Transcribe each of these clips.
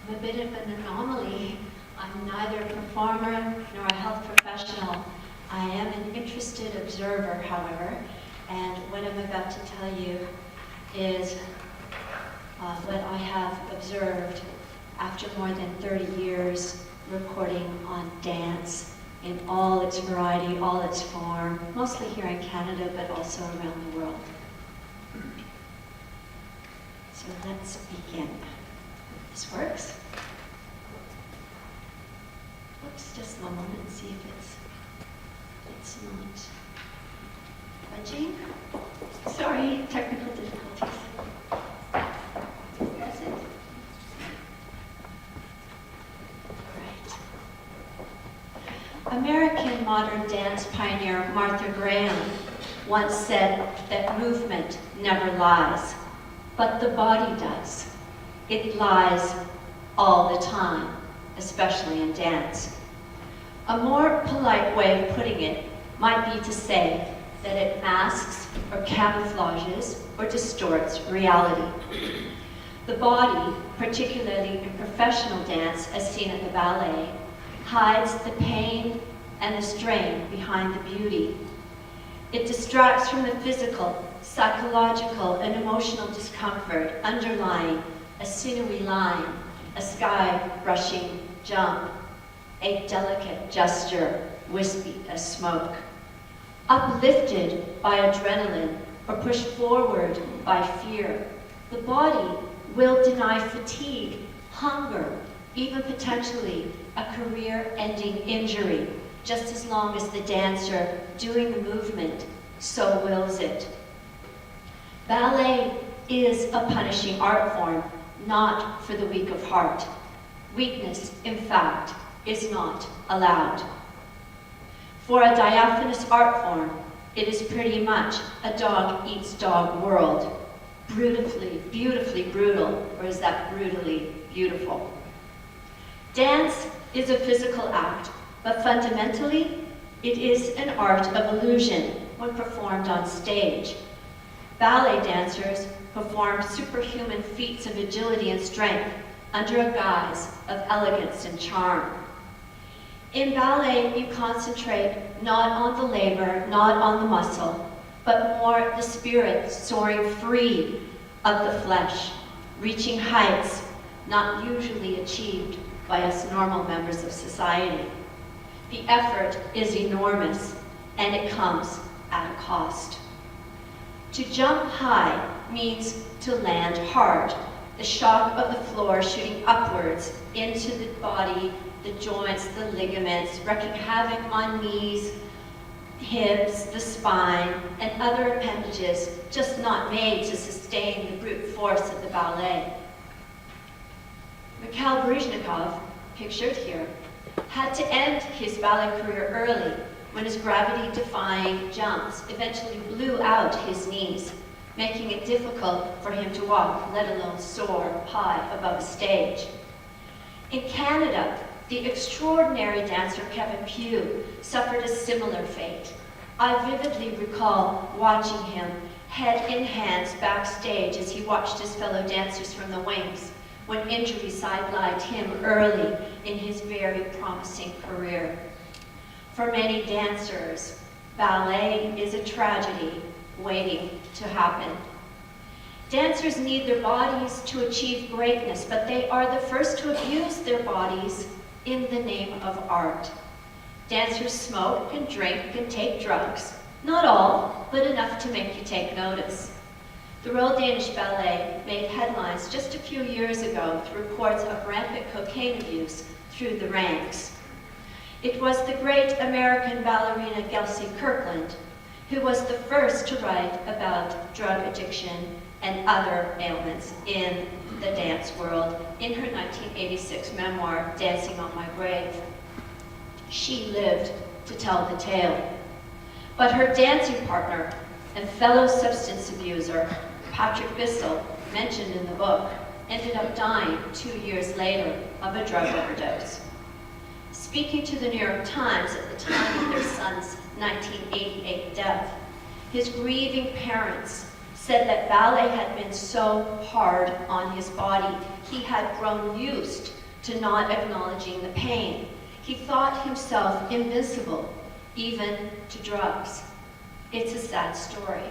I'm a bit of an anomaly. I'm neither a performer nor a health professional. I am an interested observer, however, and what I'm about to tell you is what I have observed after more than 30 years reporting on dance in all its variety, all its form, mostly here in Canada, but also around the world. So let's begin. This works. Oops, just one moment and see if it's not budging. Sorry, technical difficulties. That's it. All right. American modern dance pioneer Martha Graham once said that movement never lies, but the body does. It lies all the time, especially in dance. A more polite way of putting it might be to say that it masks or camouflages or distorts reality. The body, particularly in professional dance as seen at the ballet, hides the pain and the strain behind the beauty. It distracts from the physical, psychological, and emotional discomfort underlying a sinewy line, a sky-brushing jump, a delicate gesture, wispy as smoke. Uplifted by adrenaline or pushed forward by fear, the body will deny fatigue, hunger, even potentially a career-ending injury, just as long as the dancer doing the movement so wills it. Ballet is a punishing art form, not for the weak of heart. Weakness, in fact, is not allowed. For a diaphanous art form, it is pretty much a dog-eats-dog world. Beautifully brutal, or is that brutally beautiful? Dance is a physical act, but fundamentally, it is an art of illusion when performed on stage. Ballet dancers perform superhuman feats of agility and strength under a guise of elegance and charm. In ballet, you concentrate not on the labor, not on the muscle, but more the spirit soaring free of the flesh, reaching heights not usually achieved by us normal members of society. The effort is enormous, and it comes at a cost. To jump high means to land hard, the shock of the floor shooting upwards into the body, the joints, the ligaments, wreaking havoc on knees, hips, the spine, and other appendages just not made to sustain the brute force of the ballet. Mikhail Baryshnikov, pictured here, had to end his ballet career early when his gravity-defying jumps eventually blew out his knees, making it difficult for him to walk, let alone soar high above a stage. In Canada, the extraordinary dancer Kevin Pugh suffered a similar fate. I vividly recall watching him head in hands backstage as he watched his fellow dancers from the wings when injury sidelined him early in his very promising career. For many dancers, ballet is a tragedy waiting to happen. Dancers need their bodies to achieve greatness, but they are the first to abuse their bodies in the name of art. Dancers smoke and drink and take drugs. Not all, but enough to make you take notice. The Royal Danish Ballet made headlines just a few years ago with reports of rampant cocaine abuse through the ranks. It was the great American ballerina Gelsey Kirkland who was the first to write about drug addiction and other ailments in the dance world in her 1986 memoir, Dancing on My Grave. She lived to tell the tale. But her dancing partner and fellow substance abuser, Patrick Bissell, mentioned in the book, ended up dying 2 years later of a drug overdose. Speaking to the New York Times at the time of their son's 1988 death, his grieving parents said that ballet had been so hard on his body, he had grown used to not acknowledging the pain. He thought himself invincible, even to drugs. It's a sad story.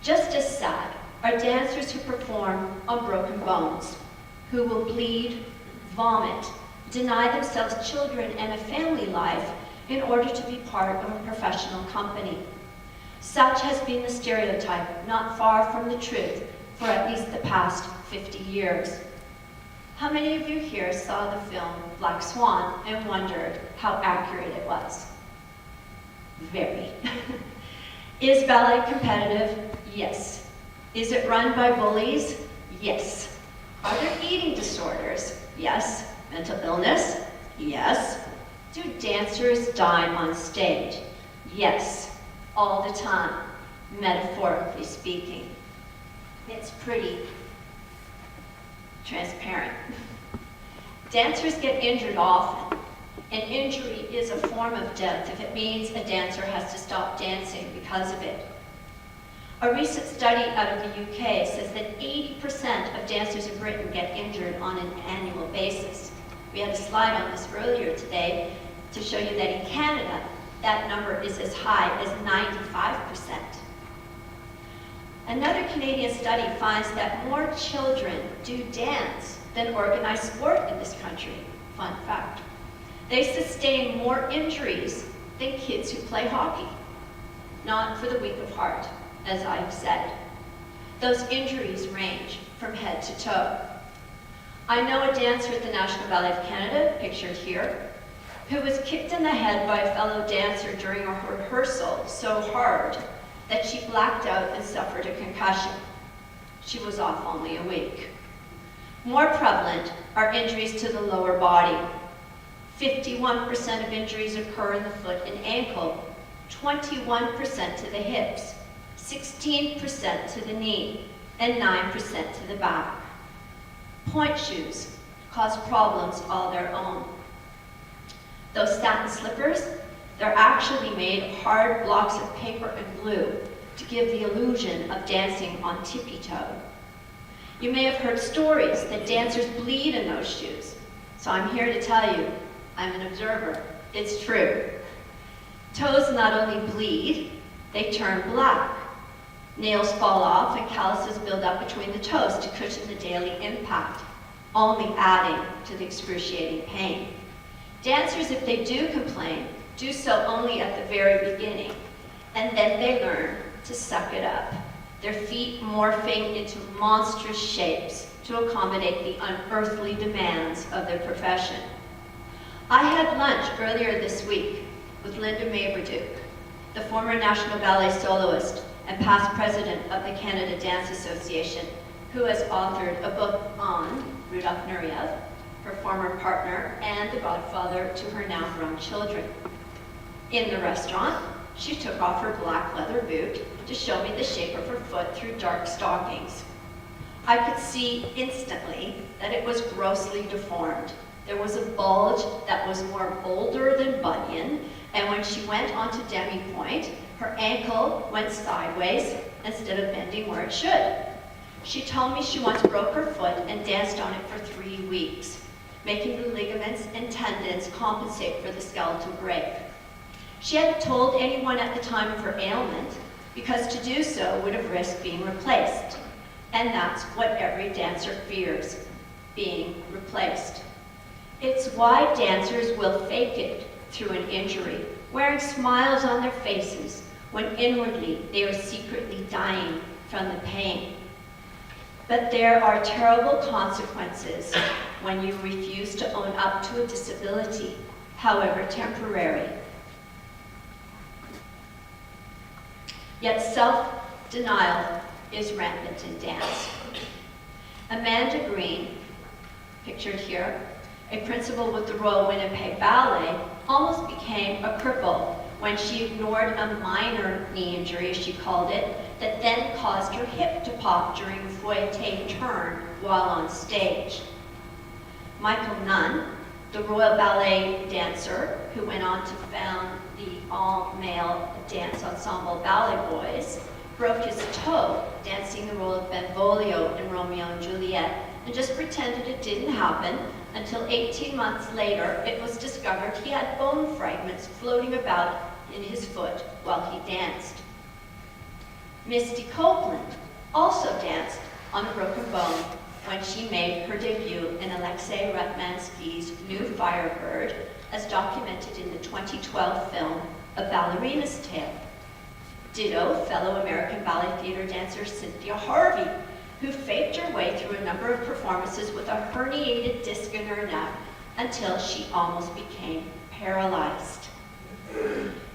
Just as sad are dancers who perform on broken bones, who will bleed, vomit, deny themselves children and a family life in order to be part of a professional company. Such has been the stereotype, not far from the truth, for at least the past 50 years. How many of you here saw the film Black Swan and wondered how accurate it was? Very. Is ballet competitive? Yes. Is it run by bullies? Yes. Are there eating disorders? Yes. Mental illness? Yes. Do dancers die on stage? Yes. All the time, metaphorically speaking. It's pretty transparent. Dancers get injured often. An injury is a form of death if it means a dancer has to stop dancing because of it. A recent study out of the UK says that 80% of dancers in Britain get injured on an annual basis. We had a slide on this earlier today to show you that in Canada, that number is as high as 95%. Another Canadian study finds that more children do dance than organized sport in this country. Fun fact. They sustain more injuries than kids who play hockey. Not for the weak of heart, as I've said. Those injuries range from head to toe. I know a dancer at the National Ballet of Canada, pictured here, who was kicked in the head by a fellow dancer during a rehearsal so hard that she blacked out and suffered a concussion. She was off only a week. More prevalent are injuries to the lower body. 51% of injuries occur in the foot and ankle, 21% to the hips, 16% to the knee, and 9% to the back. Point shoes cause problems all their own. Those satin slippers, they're actually made of hard blocks of paper and glue to give the illusion of dancing on tippy-toe. You may have heard stories that dancers bleed in those shoes. So I'm here to tell you, I'm an observer. It's true. Toes not only bleed, they turn black. Nails fall off and calluses build up between the toes to cushion the daily impact, only adding to the excruciating pain. Dancers, if they do complain, do so only at the very beginning, and then they learn to suck it up, their feet morphing into monstrous shapes to accommodate the unearthly demands of their profession. I had lunch earlier this week with Linda Maberduke, the former National Ballet soloist and past president of the Canada Dance Association, who has authored a book on Rudolf Nureyev, her former partner and the godfather to her now grown children. In the restaurant, she took off her black leather boot to show me the shape of her foot through dark stockings. I could see instantly that it was grossly deformed. There was a bulge that was more boulder than bunion, and when she went onto demi-pointe, her ankle went sideways instead of bending where it should. She told me she once broke her foot and danced on it for 3 weeks, making the ligaments and tendons compensate for the skeletal break. She hadn't told anyone at the time of her ailment, because to do so would have risked being replaced. And that's what every dancer fears, being replaced. It's why dancers will fake it through an injury, wearing smiles on their faces, when inwardly they are secretly dying from the pain. But there are terrible consequences when you refuse to own up to a disability, however temporary. Yet self-denial is rampant in dance. Amanda Green, pictured here, a principal with the Royal Winnipeg Ballet, almost became a cripple when she ignored a minor knee injury, as she called it, that then caused her hip to pop during a fouetté turn while on stage. Michael Nunn, the Royal Ballet dancer who went on to found the all-male dance ensemble Ballet Boys, broke his toe dancing the role of Benvolio in Romeo and Juliet and just pretended it didn't happen until 18 months later it was discovered he had bone fragments floating about in his foot while he danced. Misty Copeland also danced on a broken bone when she made her debut in Alexei Ratmansky's New Firebird, as documented in the 2012 film A Ballerina's Tale. Ditto fellow American ballet theater dancer Cynthia Harvey, who faked her way through a number of performances with a herniated disc in her neck until she almost became paralyzed.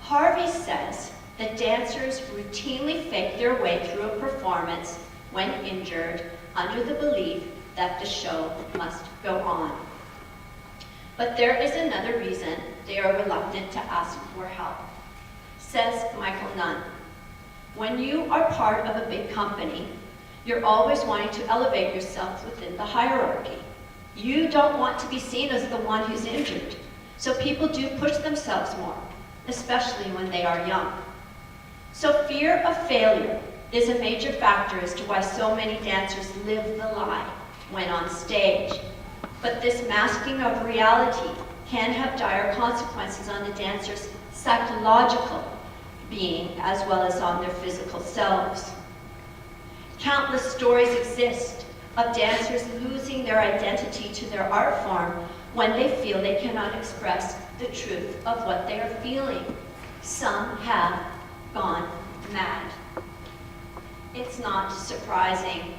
Harvey says that dancers routinely fake their way through a performance when injured under the belief that the show must go on. But there is another reason they are reluctant to ask for help. Says Michael Nunn, when you are part of a big company, you're always wanting to elevate yourself within the hierarchy. You don't want to be seen as the one who's injured, so people do push themselves more, especially when they are young. So fear of failure is a major factor as to why so many dancers live the lie when on stage. But this masking of reality can have dire consequences on the dancer's psychological being as well as on their physical selves. Countless stories exist of dancers losing their identity to their art form when they feel they cannot express the truth of what they are feeling. Some have gone mad. It's not surprising.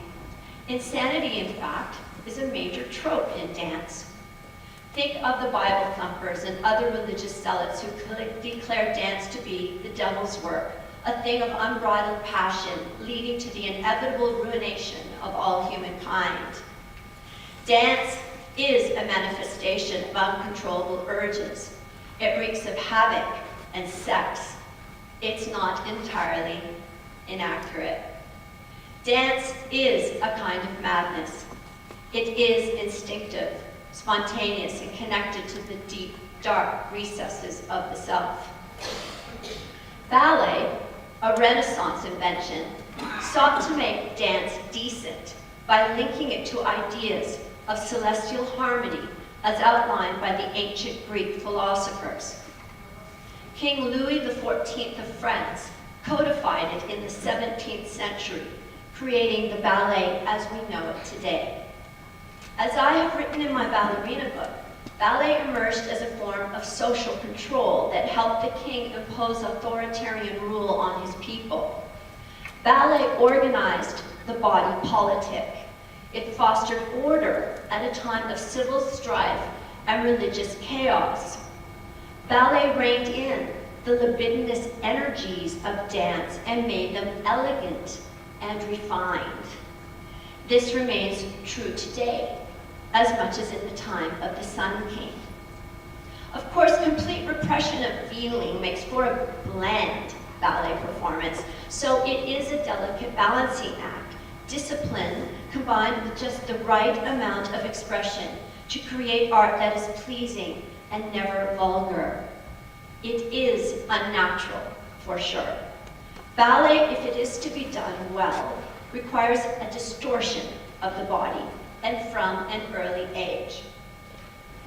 Insanity, in fact, is a major trope in dance. Think of the Bible thumpers and other religious zealots who declare dance to be the devil's work, a thing of unbridled passion leading to the inevitable ruination of all humankind. Dance is a manifestation of uncontrollable urges. It reeks of havoc and sex. It's not entirely inaccurate. Dance is a kind of madness. It is instinctive, spontaneous, and connected to the deep, dark recesses of the self. Ballet, a Renaissance invention, sought to make dance decent by linking it to ideas of celestial harmony as outlined by the ancient Greek philosophers. King Louis XIV of France codified it in the 17th century, creating the ballet as we know it today. As I have written in my Ballerina book, ballet emerged as a form of social control that helped the king impose authoritarian rule on his people. Ballet organized the body politic. It fostered order at a time of civil strife and religious chaos. Ballet reined in the libidinous energies of dance and made them elegant and refined. This remains true today, as much as in the time of the Sun King. Of course, complete repression of feeling makes for a bland ballet performance, so it is a delicate balancing act, discipline combined with just the right amount of expression to create art that is pleasing and never vulgar. It is unnatural, for sure. Ballet, if it is to be done well, requires a distortion of the body, and from an early age.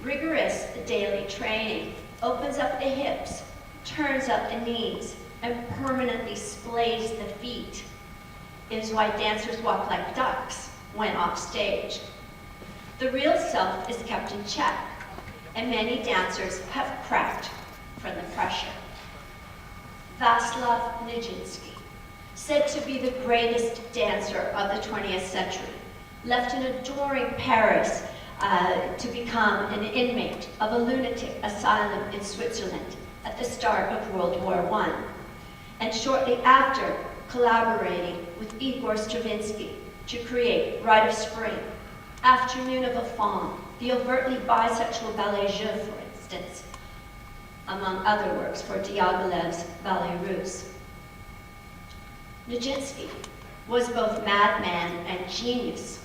Rigorous daily training opens up the hips, turns up the knees, and permanently splays the feet. It is why dancers walk like ducks when off stage. The real self is kept in check, and many dancers have cracked from the pressure. Vaslav Nijinsky, said to be the greatest dancer of the 20th century, left an adoring Paris to become an inmate of a lunatic asylum in Switzerland at the start of World War I, and shortly after collaborating with Igor Stravinsky to create Rite of Spring, Afternoon of a Faun, the overtly bisexual ballet Jeu, for instance, among other works for Diaghilev's Ballet Russes. Nijinsky was both madman and genius,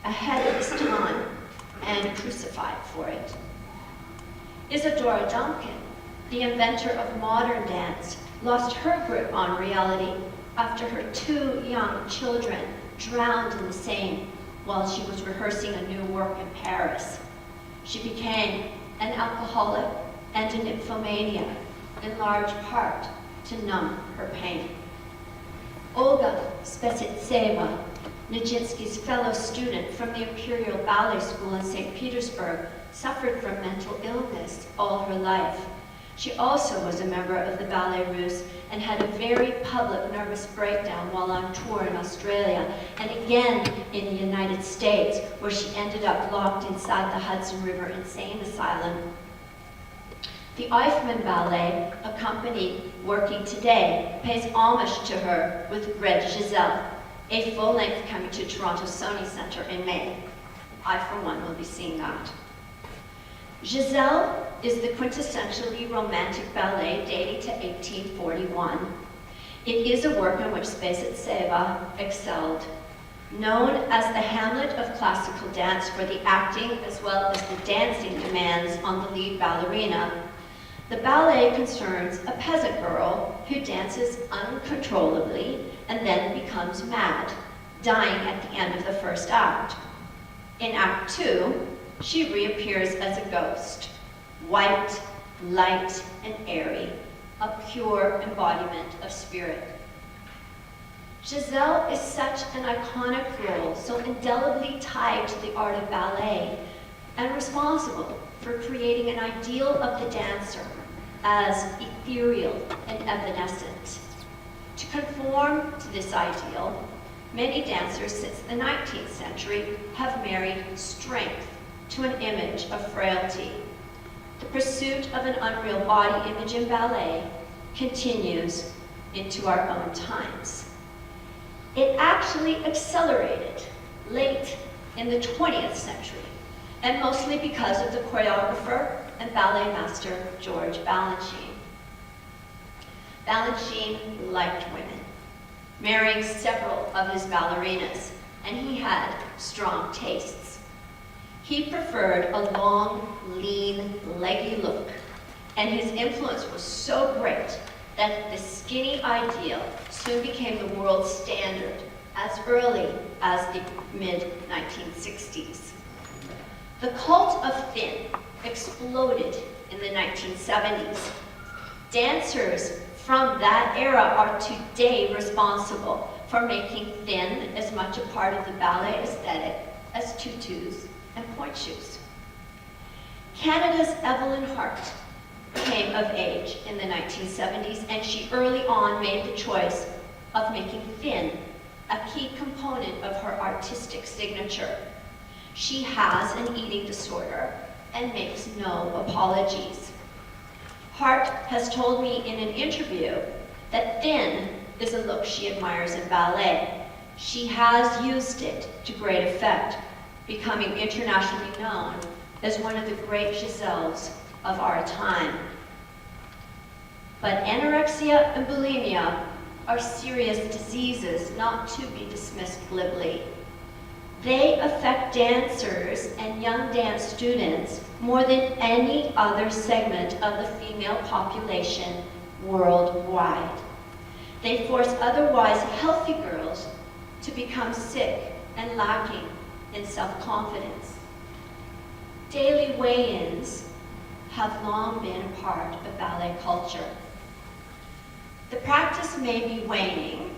ahead of his time and crucified for it. Isadora Duncan, the inventor of modern dance, lost her grip on reality after her 2 young children drowned in the Seine while she was rehearsing a new work in Paris. She became an alcoholic and a nymphomania, in large part to numb her pain. Olga Spesitseva, Nijinsky's fellow student from the Imperial Ballet School in St. Petersburg, suffered from mental illness all her life. She also was a member of the Ballet Russes and had a very public nervous breakdown while on tour in Australia, and again in the United States, where she ended up locked inside the Hudson River Insane Asylum. The Eichmann Ballet, a company working today, pays homage to her with Red Giselle, a full-length coming to Toronto Sony Centre in May. I, for one, will be seeing that. Giselle is the quintessentially romantic ballet dating to 1841. It is a work in which Spesitseva excelled. Known as the Hamlet of classical dance for the acting as well as the dancing demands on the lead ballerina, the ballet concerns a peasant girl who dances uncontrollably and then becomes mad, dying at the end of the first act. In Act 2, she reappears as a ghost, white, light, and airy, a pure embodiment of spirit. Giselle is such an iconic role, so indelibly tied to the art of ballet, and responsible for creating an ideal of the dancer as ethereal and evanescent. To conform to this ideal, many dancers since the 19th century have married strength to an image of frailty. The pursuit of an unreal body image in ballet continues into our own times. It actually accelerated late in the 20th century, and mostly because of the choreographer and ballet master George Balanchine. Balanchine liked women, marrying several of his ballerinas, and he had strong tastes. He preferred a long, lean, leggy look, and his influence was so great that the skinny ideal soon became the world standard as early as the mid-1960s. The cult of thin exploded in the 1970s. Dancers from that era are today responsible for making thin as much a part of the ballet aesthetic as tutus and point shoes. Canada's Evelyn Hart came of age in the 1970s, and she early on made the choice of making thin a key component of her artistic signature. She has an eating disorder and makes no apologies. Hart has told me in an interview that thin is a look she admires in ballet. She has used it to great effect, becoming internationally known as one of the great Giselles of our time. But anorexia and bulimia are serious diseases not to be dismissed glibly. They affect dancers and young dance students more than any other segment of the female population worldwide. They force otherwise healthy girls to become sick and lacking in self-confidence. Daily weigh-ins have long been a part of ballet culture. The practice may be waning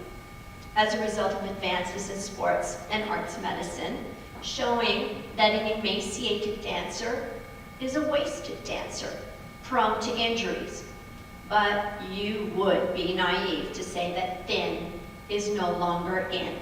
as a result of advances in sports and arts medicine, showing that an emaciated dancer is a wasted dancer, prone to injuries. But you would be naive to say that thin is no longer in.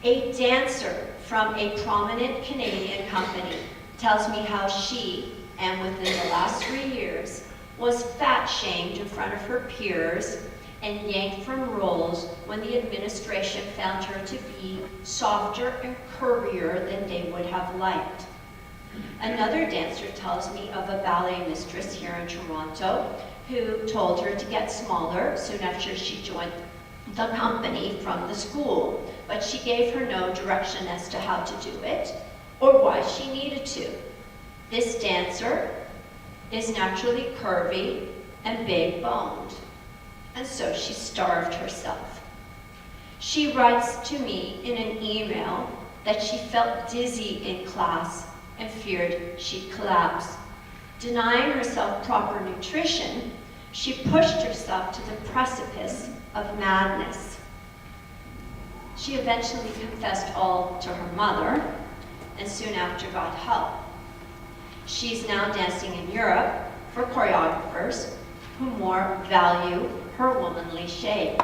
A dancer from a prominent Canadian company tells me how she, and within the last 3 years, was fat-shamed in front of her peers and yanked from roles when the administration found her to be softer and curvier than they would have liked. Another dancer tells me of a ballet mistress here in Toronto who told her to get smaller soon after she joined the company from the school, but she gave her no direction as to how to do it or why she needed to. This dancer is naturally curvy and big-boned, and so she starved herself. She writes to me in an email that she felt dizzy in class and feared she'd collapse. Denying herself proper nutrition, she pushed herself to the precipice of madness. She eventually confessed all to her mother, and soon after got help. She's now dancing in Europe for choreographers who more value her womanly shape.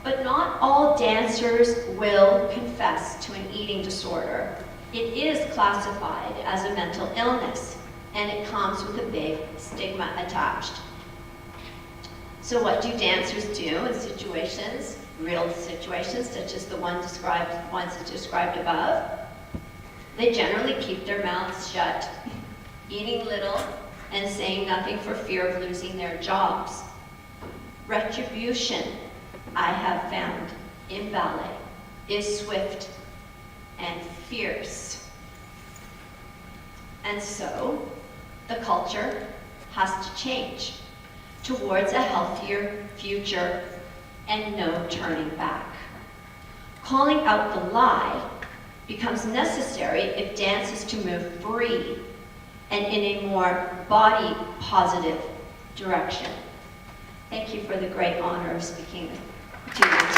But not all dancers will confess to an eating disorder. It is classified as a mental illness, and it comes with a big stigma attached. So what do dancers do in situations, real situations, such as the ones described above? They generally keep their mouths shut, eating little and saying nothing for fear of losing their jobs. Retribution, I have found, in ballet, is swift and fierce. And so, the culture has to change towards a healthier future and no turning back. Calling out the lie becomes necessary if dance is to move free and in a more body-positive direction. Thank you for the great honor of speaking to you.